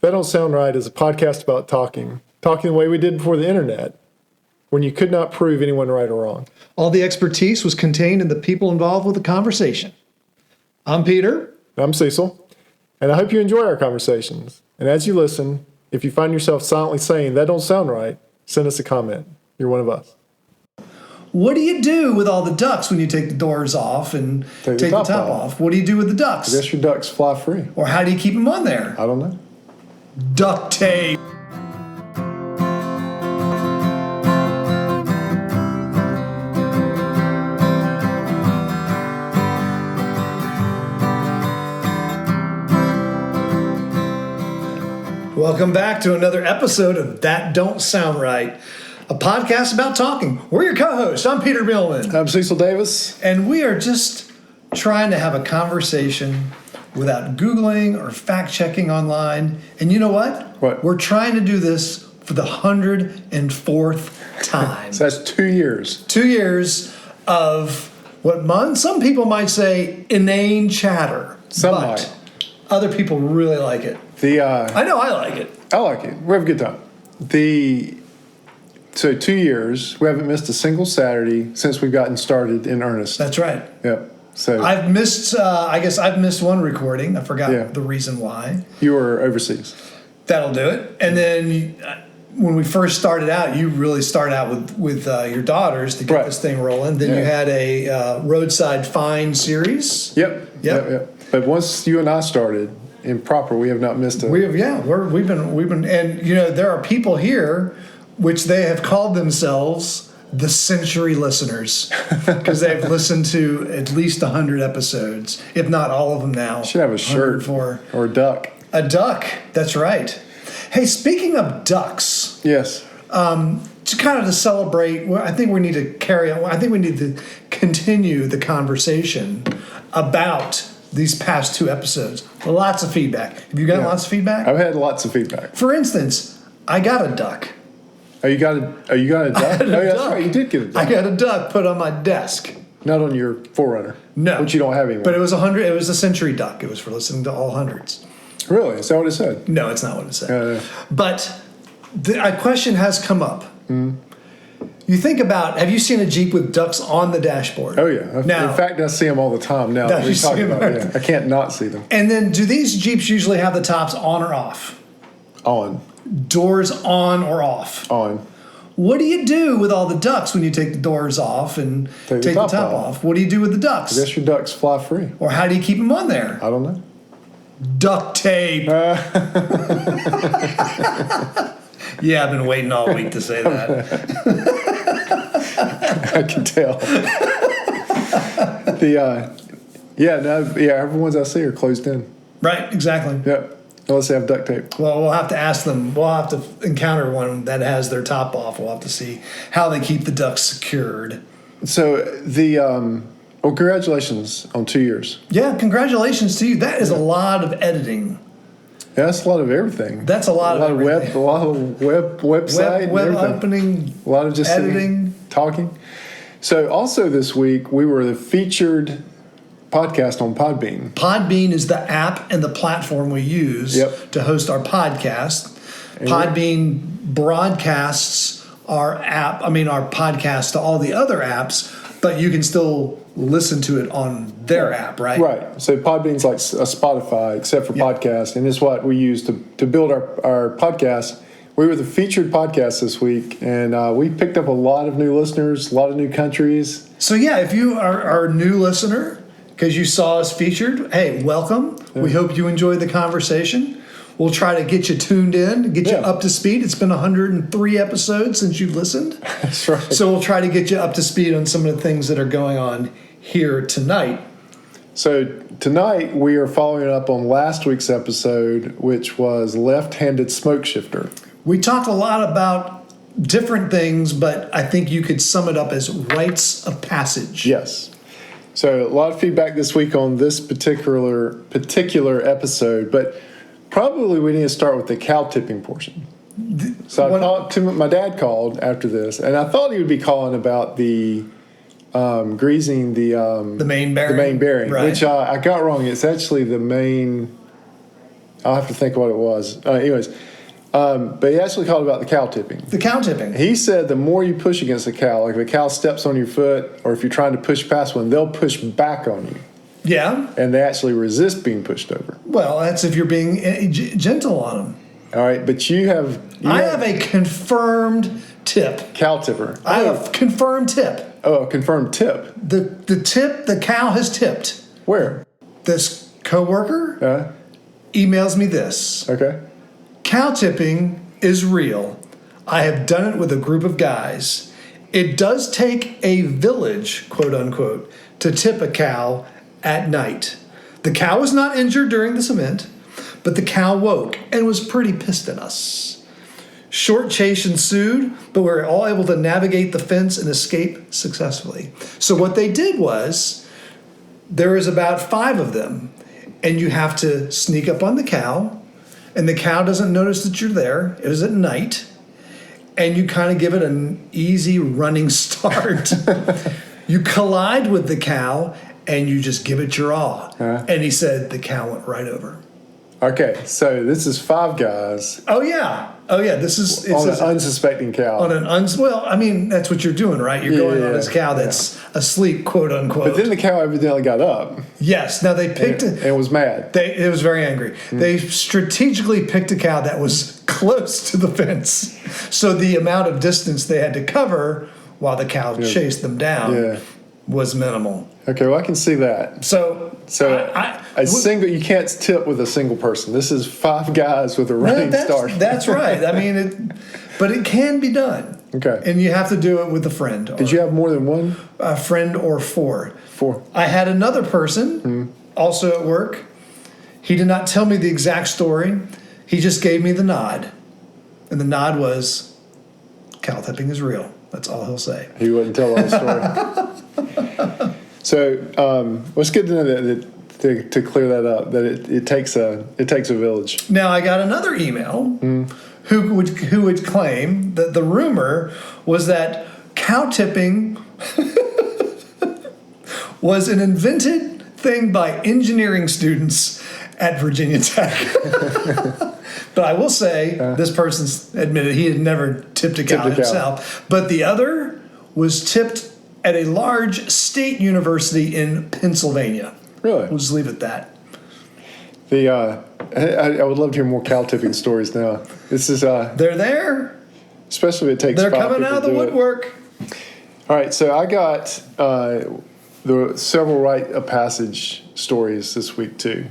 That Don't Sound Right is a podcast about talking the way we did before the internet, when you could not prove anyone right or wrong. All the expertise was contained in the people involved with the conversation. I'm Peter. I'm Cecil, and I hope you enjoy our conversations. And as you listen, if you find yourself silently saying, "That don't sound right," send us a comment. You're one of us. What do you do with all the ducks when you take the doors off and take the top off? What do you do with the ducks? I guess your ducks fly free. Or how do you keep them on there? I don't know. Duct tape. Welcome back to another episode of That Don't Sound Right, a podcast about talking. We're your co-hosts. I'm Peter Millman. I'm Cecil Davis. And we are just trying to have a conversation without Googling or fact-checking online. And you know what? What? We're trying to do this for the 104th time. So that's 2 years. 2 years of what some people might say inane chatter. Some but might. Other people really like it. I know I like it. I like it. We have a good time. So 2 years, we haven't missed a single Saturday since we've gotten started in earnest. That's right. Yep. So I've missed, I've missed one recording. I forgot the reason why. You were overseas. That'll do it. And then when we first started out, you really started out with your daughters to get this thing rolling. Then you had a roadside find series. Yep. But once you and I started in proper, we have not missed a. We've been, and you know there are people here, which they have called themselves the century listeners, because they've listened to at least 100 episodes, if not all of them now. Should have a shirt or a duck. A duck. That's right. Hey, speaking of ducks. Yes. To celebrate, I think we need to carry on. I think we need to continue the conversation about these past two episodes. Lots of feedback. Have you gotten lots of feedback? I've had lots of feedback. For instance, I got a duck. Oh, you got a duck? That's right. You did get a duck. I got a duck put on my desk. Not on your Forerunner. No. Which you don't have anymore. But it was 100. It was a century duck. It was for listening to all hundreds. Really? Is that what it said? No, it's not what it said. But a question has come up. Mm. You think about, have you seen a Jeep with ducks on the dashboard? Oh, yeah. Now, in fact, I see them all the time now. That we talk about. I can't not see them. And then do these Jeeps usually have the tops on or off? On. Doors on or off? On. What do you do with all the ducks when you take the doors off and take the top off? What do you do with the ducks? I guess your ducks fly free. Or how do you keep them on there? I don't know. Duct tape. Yeah, I've been waiting all week to say that. I can tell. Everyone's I see are closed in. Right, exactly. Yep. Unless they have duct tape. Well, we'll have to ask them. We'll have to encounter one that has their top off. We'll have to see how they keep the ducks secured. So congratulations on 2 years. Yeah, congratulations to you. That is a lot of editing. Yeah, that's a lot of everything. That's a lot of everything. A lot of website, web opening, a lot of just editing, talking. So also this week we were the featured podcast on Podbean. Podbean is the app and the platform we use to host our podcast. And Podbean broadcasts our podcast to all the other apps, but you can still listen to it on their app, right? Right. So Podbean's like a Spotify, except for podcast, and it's what we use to build our podcast. We were the featured podcast this week, and we picked up a lot of new listeners, a lot of new countries. So if you are a new listener, because you saw us featured, hey, welcome. Yeah. We hope you enjoyed the conversation. We'll try to get you tuned in, get you up to speed. It's been 103 episodes since you've listened. That's right. So we'll try to get you up to speed on some of the things that are going on here tonight. So tonight we are following up on last week's episode, which was left-handed smoke shifter. We talked a lot about different things, but I think you could sum it up as rites of passage. Yes. So a lot of feedback this week on this particular episode, but probably we need to start with the cow tipping portion. So my dad called after this, and I thought he would be calling about the greasing the main bearing, right. Which I got wrong. It's actually the main I'll have to think what it was. Anyways, but he actually called about the cow tipping. The cow tipping. He said the more you push against a cow, like if a cow steps on your foot, or if you're trying to push past one, they'll push back on you. Yeah. And they actually resist being pushed over. Well, that's if you're being gentle on them. All right, but I have a confirmed tip. Cow tipper. I have a confirmed tip. Oh, a confirmed tip. The cow has tipped. Where? This coworker emails me this. Okay. Cow tipping is real. I have done it with a group of guys. It does take a village, quote unquote, to tip a cow at night. The cow was not injured during this event, but the cow woke and was pretty pissed at us. Short chase ensued, but we were all able to navigate the fence and escape successfully. So what they did was, there is about 5 of them, and you have to sneak up on the cow, and the cow doesn't notice that you're there. It is at night, and you kind of give it an easy running start. You collide with the cow, and you just give it your all. And he said the cow went right over. Okay, so this is 5 guys. Oh yeah. This is on an unsuspecting cow. Well, I mean, that's what you're doing, right? You're going on this cow that's asleep, quote unquote. But then the cow evidently got up. Yes. Now they picked and was mad. It was very angry. They strategically picked a cow that was close to the fence, so the amount of distance they had to cover while the cow chased them down was minimal. Okay, well, I can see that. So you can't tip with a single person. This is 5 guys with a running start. That's right. I mean, but it can be done. Okay. And you have to do it with a friend. Did you have more than one? A friend or 4. 4. I had another person also at work. He did not tell me the exact story. He just gave me the nod. And the nod was, cow tipping is real. That's all he'll say. He wouldn't tell the story. So it's good to know that to clear that up, that it takes a village. Now I got another email who would claim that the rumor was that cow tipping was an invented thing by engineering students at Virginia Tech. But I will say, this person admitted he had never tipped a cow himself. But the other was tipped at a large state university in Pennsylvania. Really? We'll just leave it at that. I would love to hear more cow tipping stories now. This is they're there. Especially if it takes. They're coming out of the woodwork. All right, so I got the several rite of passage stories this week too.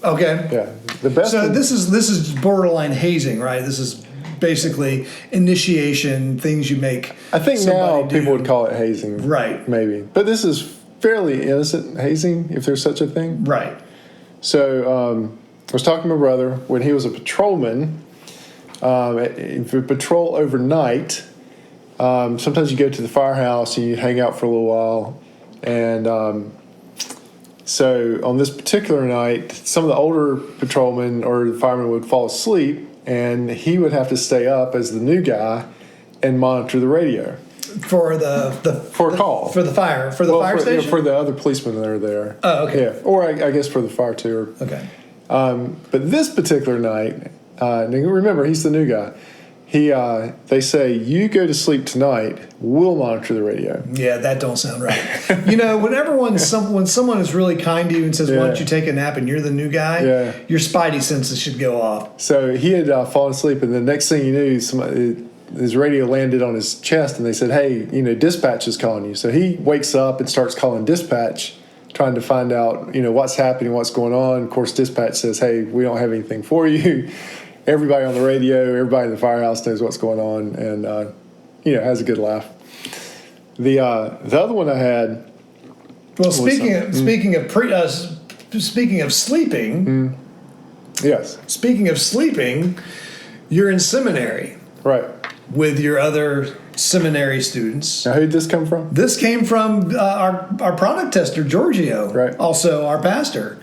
Okay. Yeah, the best. So this is borderline hazing, right? This is basically initiation, things you make. I think now people would call it hazing, right? Maybe, but this is fairly innocent hazing, if there's such a thing, right? So I was talking to my brother when he was a patrolman. If you patrol overnight, sometimes you go to the firehouse and you hang out for a little while, and so on this particular night, some of the older patrolmen or the firemen would fall asleep, and he would have to stay up as the new guy and monitor the radio for a call for the fire station, for the other policemen that are there. Oh, okay. Yeah, or I guess for the fire too. Okay. But this particular night, now remember he's the new guy. They say, you go to sleep tonight, we'll monitor the radio. Yeah, that don't sound right. Whenever when someone is really kind to you and says, why don't you take a nap, and you're the new guy, your spidey senses should go off. So he had fallen asleep, and the next thing you knew, his radio landed on his chest, and they said, hey, dispatch is calling you. So he wakes up and starts calling dispatch, trying to find out, what's happening, what's going on. Of course, dispatch says, hey, we don't have anything for you. Everybody on the radio, everybody in the firehouse knows what's going on, and has a good laugh. The other one I had. Well, speaking of sleeping. Yes. Speaking of sleeping, you're in seminary, right? With your other seminary students. Now, who did this come from? This came from our product tester, Giorgio, right? Also our pastor.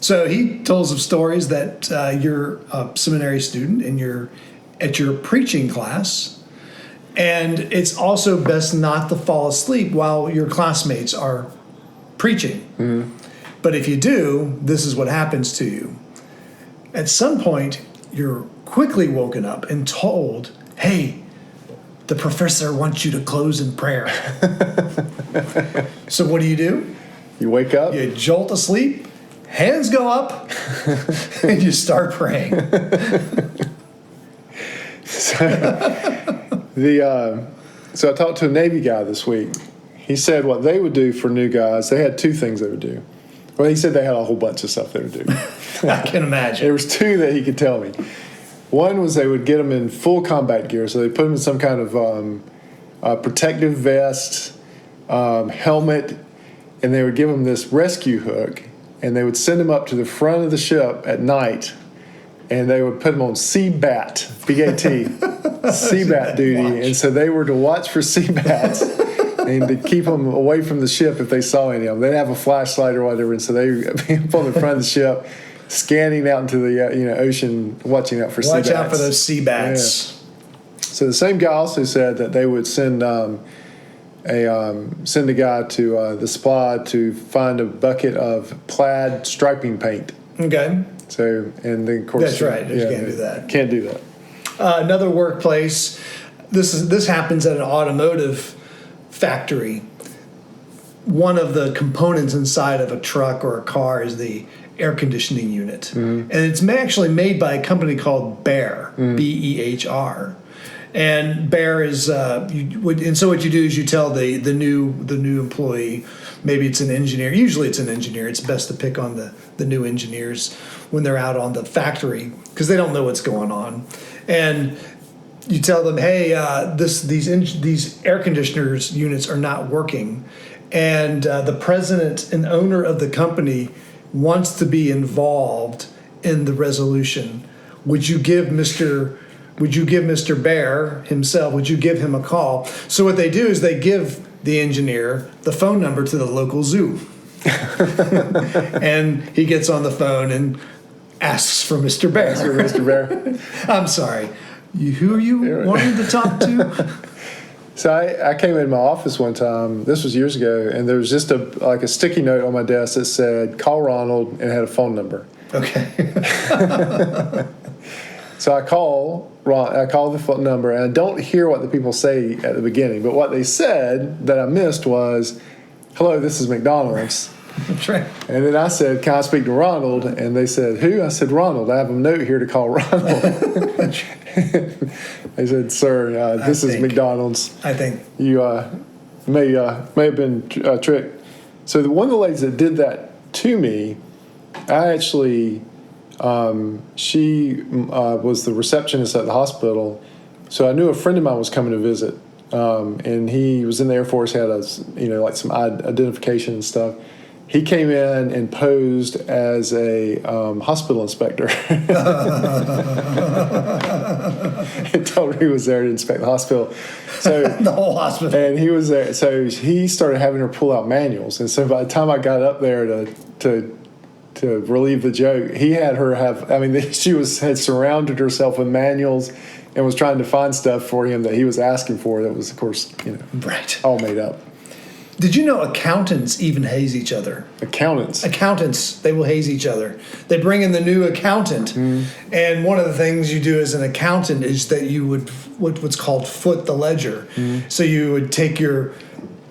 So he told us of stories that you're a seminary student and you're at your preaching class, and it's also best not to fall asleep while your classmates are preaching. Mm-hmm. But if you do, this is what happens to you. At some point, you're quickly woken up and told, hey, the professor wants you to close in prayer. So what do? You wake up. You jolt asleep, hands go up, and you start praying. So I talked to a Navy guy this week. He said what they would do for new guys, they had two things they would do. Well, he said they had a whole bunch of stuff they would do. I can imagine. There was two that he could tell me. One was they would get them in full combat gear, so they put them in some kind of protective vest, helmet, and they would give them this rescue hook, and they would send them up to the front of the ship at night, and they would put them on CBAT, B-A-T, CBAT duty, and so they were to watch for sea bats and to keep them away from the ship if they saw any of them. They'd have a flashlight or whatever, and so they would be up on the front of the ship, scanning out into the ocean, watching out for sea bats. Watch out for those sea bats. Yeah. So the same guy also said that they would send a guy to the supply to find a bucket of plaid striping paint. Okay. So, and then of course, that's right. You can't do that. Can't do that. Another workplace. This happens at an automotive factory. One of the components inside of a truck or a car is the air conditioning unit, and it's actually made by a company called Behr, B-E-H-R. And Behr is, and so what you do is you tell the new employee, maybe it's an engineer. Usually it's an engineer. It's best to pick on the new engineers when they're out on the factory because they don't know what's going on. And you tell them, hey, these air conditioners units are not working, and the president and owner of the company wants to be involved in the resolution. Would you give Mr. Behr himself, would you give him a call? So what they do is they give the engineer the phone number to the local zoo. And he gets on the phone and asks for Mr. Behr. Mr. Behr. I'm sorry. Who are you wanting to talk to? So I came in my office one time, this was years ago, and there was just a sticky note on my desk that said, call Ronald, and had a phone number. Okay. So I call the phone number, and I don't hear what the people say at the beginning, but what they said that I missed was, hello, this is McDonald's. That's right. And then I said, can I speak to Ronald? And they said, who? I said, Ronald. I have a note here to call Ronald. They said, sir, this is McDonald's. I think. You may have been tricked. So one of the ladies that did that to me, I actually, she was the receptionist at the hospital. So I knew a friend of mine was coming to visit. And he was in the Air Force, had some identification and stuff. He came in and posed as a hospital inspector. And told her he was there to inspect the hospital. So the whole hospital. And he was there. So he started having her pull out manuals. And so by the time I got up there to relieve the joke, he had her she had surrounded herself with manuals and was trying to find stuff for him that he was asking for that was, of course, right, all made up. Did you know accountants even haze each other? Accountants, they will haze each other. They bring in the new accountant, and one of the things you do as an accountant is that you would what's called foot the ledger. So you would take your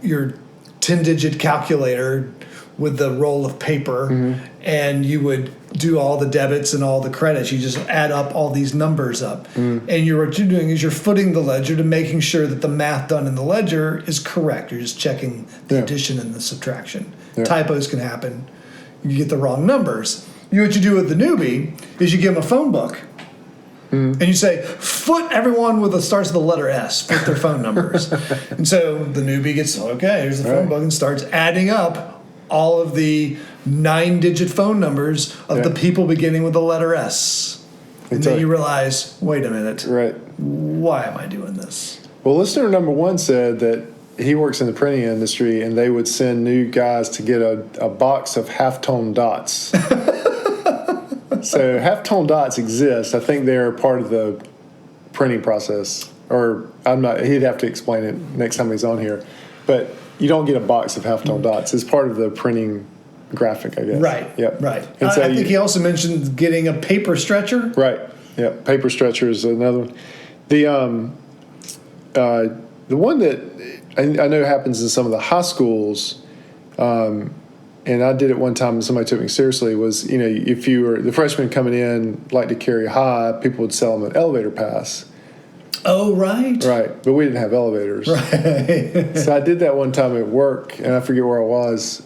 10-digit calculator with the roll of paper, and you would do all the debits and all the credits. You just add up all these numbers up. And what you're doing is you're footing the ledger to making sure that the math done in the ledger is correct. You're just checking the addition and the subtraction. Typos can happen. You get the wrong numbers. What you do with the newbie is you give them a phone book. And you say, foot everyone starts with the letter S, foot their phone numbers. And so the newbie gets, okay, here's the phone book, and starts adding up all of the 9-digit phone numbers of the people beginning with the letter S. And then you realize, wait a minute. Right. Why am I doing this? Well, listener number 1 said that he works in the printing industry, and they would send new guys to get a box of halftone dots. So halftone dots exist. I think they're part of the printing process. Or he'd have to explain it next time he's on here. But you don't get a box of halftone dots. It's part of the printing graphic, I guess. Right. Yep. Right. And so I think he also mentioned getting a paper stretcher. Right. Yeah. Paper stretcher is another one. The one that I know happens in some of the high schools, and I did it one time and somebody took me seriously, was, if you were the freshman coming in, like to carry high, people would sell them an elevator pass. Oh, right. Right. But we didn't have elevators. Right. So I did that one time at work, and I forget where I was.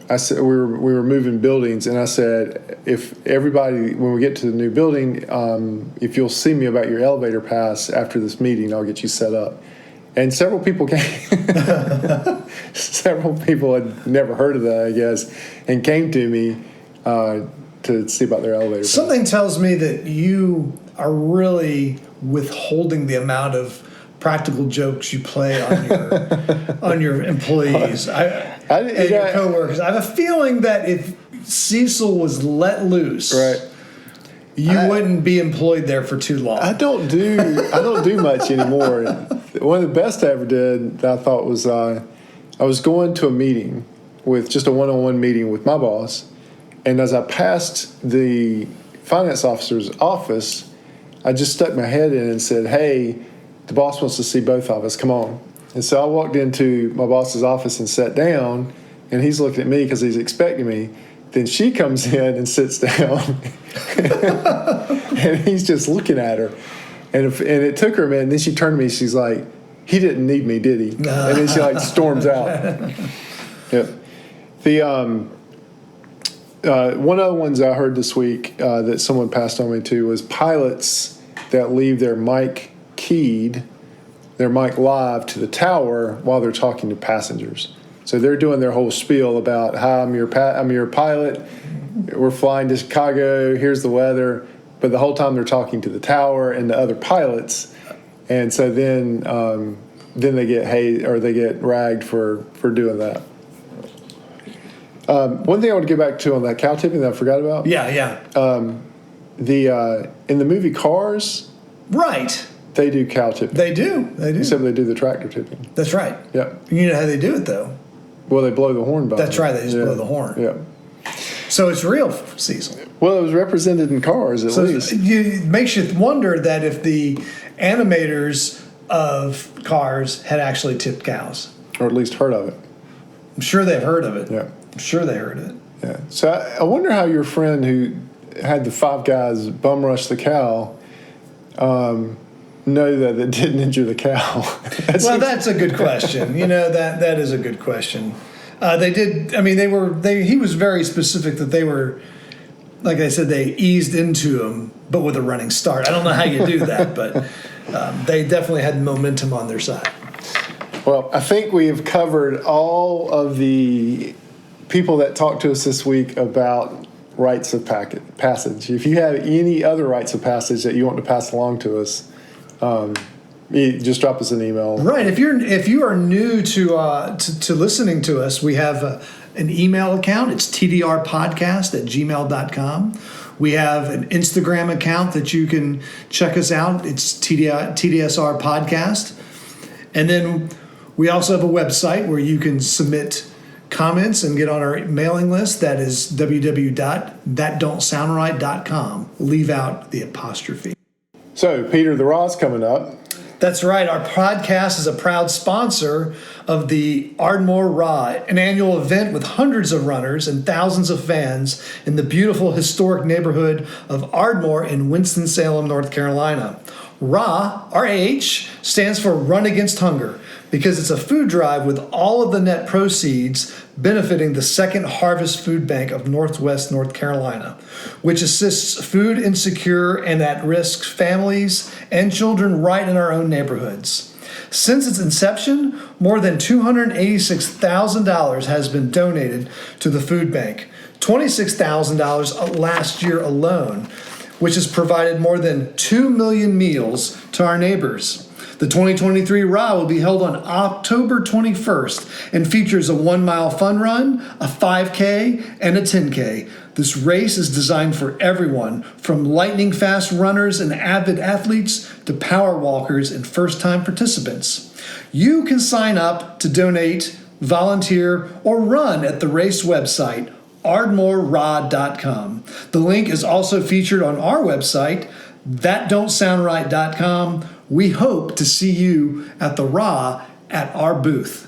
I said we were moving buildings, and I said, if everybody, when we get to the new building, if you'll see me about your elevator pass after this meeting, I'll get you set up. And several people came. Several people had never heard of that, I guess, and came to me to see about their elevator pass. Something tells me that you are really withholding the amount of practical jokes you play on your employees and your coworkers. I have a feeling that if Cecil was let loose, right, you wouldn't be employed there for too long. I don't do much anymore. One of the best I ever did that I thought was I was going to a meeting with just a one-on-one meeting with my boss, and as I passed the finance officer's office, I just stuck my head in and said, "Hey, the boss wants to see both of us. Come on." And so I walked into my boss's office and sat down, and he's looking at me because he's expecting me. Then she comes in and sits down, and he's just looking at her. And it took her a minute, and then she turned to me, she's like, "He didn't need me, did he?" And then she storms out. Yep. The one of the ones I heard this week that someone passed on me to was pilots that leave their mic keyed, their mic live to the tower while they're talking to passengers. So they're doing their whole spiel about, "Hi, I'm your pilot. We're flying to Chicago. Here's the weather." But the whole time they're talking to the tower and the other pilots, and so then they get ragged for doing that. One thing I want to get back to on that cow tipping that I forgot about. Yeah. In the movie Cars, right, they do cow tipping. They do. Except they do the tractor tipping. That's right. Yeah. You know how they do it though. Well, they blow the horn by. That's right. They just blow the horn. Yeah. So it's real, Cecil. Well, it was represented in Cars at least. It makes you wonder that if the animators of Cars had actually tipped cows, or at least heard of it. I'm sure they've heard of it. Yeah. I'm sure they heard of it. Yeah. So I wonder how your friend who had the five guys bum rush the cow know that it didn't injure the cow. That's a good question. That is a good question. They did. I mean, he was very specific that they were, like I said, they eased into him, but with a running start. I don't know how you do that, but they definitely had momentum on their side. Well, I think we have covered all of the people that talked to us this week about rites of passage. If you have any other rites of passage that you want to pass along to us, you just drop us an email. Right. If you are new to listening to us, we have an email account. It's tdrpodcast@gmail.com. We have an Instagram account that you can check us out. It's TDSR podcast. And then we also have a website where you can submit comments and get on our mailing list. That is www.thatdon'tsoundright.com. Leave out the apostrophe. So, Peter, the Raw's coming up. That's right. Our podcast is a proud sponsor of the Ardmore Raw, an annual event with hundreds of runners and thousands of fans in the beautiful historic neighborhood of Ardmore in Winston-Salem, North Carolina. RAH, R-A-H, stands for Run Against Hunger because it's a food drive with all of the net proceeds benefiting the Second Harvest Food Bank of Northwest North Carolina, which assists food insecure and at-risk families and children right in our own neighborhoods. Since its inception, more than $286,000 has been donated to the food bank, $26,000 last year alone, which has provided more than 2 million meals to our neighbors. The 2023 RAW will be held on October 21st and features a 1-mile fun run, a 5K, and a 10K. This race is designed for everyone, from lightning fast runners and avid athletes to power walkers and first-time participants. You can sign up to donate volunteer, or run at the race website, ardmorerod.com. The link is also featured on our website, thatdon'tsoundright.com. We hope to see you at the RA at our booth.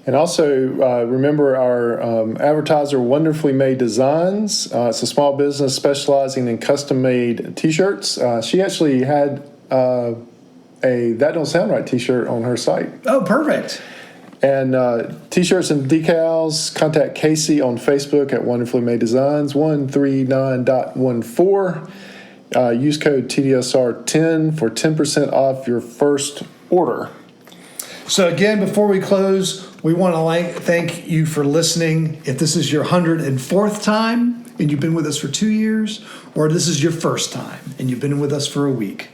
And also, remember our advertiser, Wonderfully Made Designs. It's a small business specializing in custom-made T-shirts. She actually had a That Don't Sound Right T-shirt on her site. Oh, perfect. And T-shirts and decals, contact Casey on Facebook at Wonderfully Made Designs, 139.14. Use code TDSR10 for 10% off your first order. So again, before we close, we want to thank you for listening. If this is your 104th time and you've been with us for 2 years, or this is your first time and you've been with us for a week,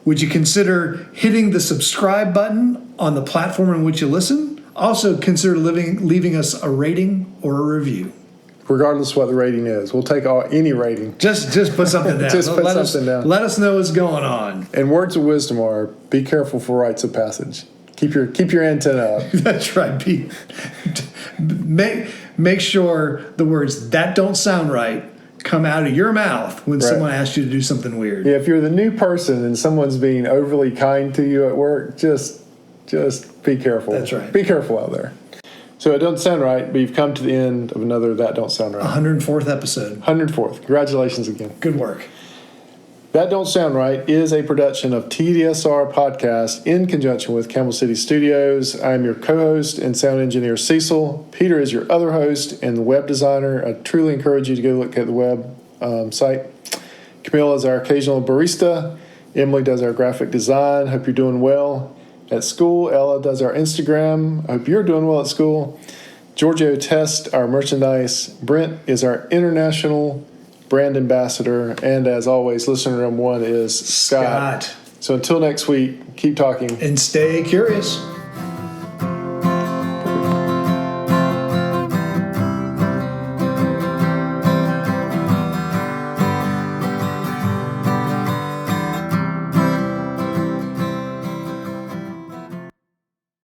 would you consider hitting the subscribe button on the platform in which you listen? Also consider leaving us a rating or a review. Regardless of what the rating is, we'll take any rating. Just put something down. Down. Let us know what's going on. And words of wisdom are: be careful for rites of passage. Keep your antenna up. That's right. Make sure the words "that don't sound right" come out of your mouth when someone asks you to do something weird. Yeah, if you're the new person and someone's being overly kind to you at work, just be careful. That's right. Be careful out there. So it doesn't sound right, but you've come to the end of another That Don't Sound Right. 104th episode. 104th. Congratulations again. Good work. That Don't Sound Right is a production of TDSR Podcast in conjunction with Camel City Studios. I am your co-host and sound engineer, Cecil. Peter is your other host and web designer. I truly encourage you to go look at the web site. Camille is our occasional barista. Emily does our graphic design. Hope you're doing well at school. Ella does our Instagram. I hope you're doing well at school. Giorgio tests our merchandise. Brent is our international brand ambassador. And as always, listener number one is Scott. So until next week, keep talking. And stay curious.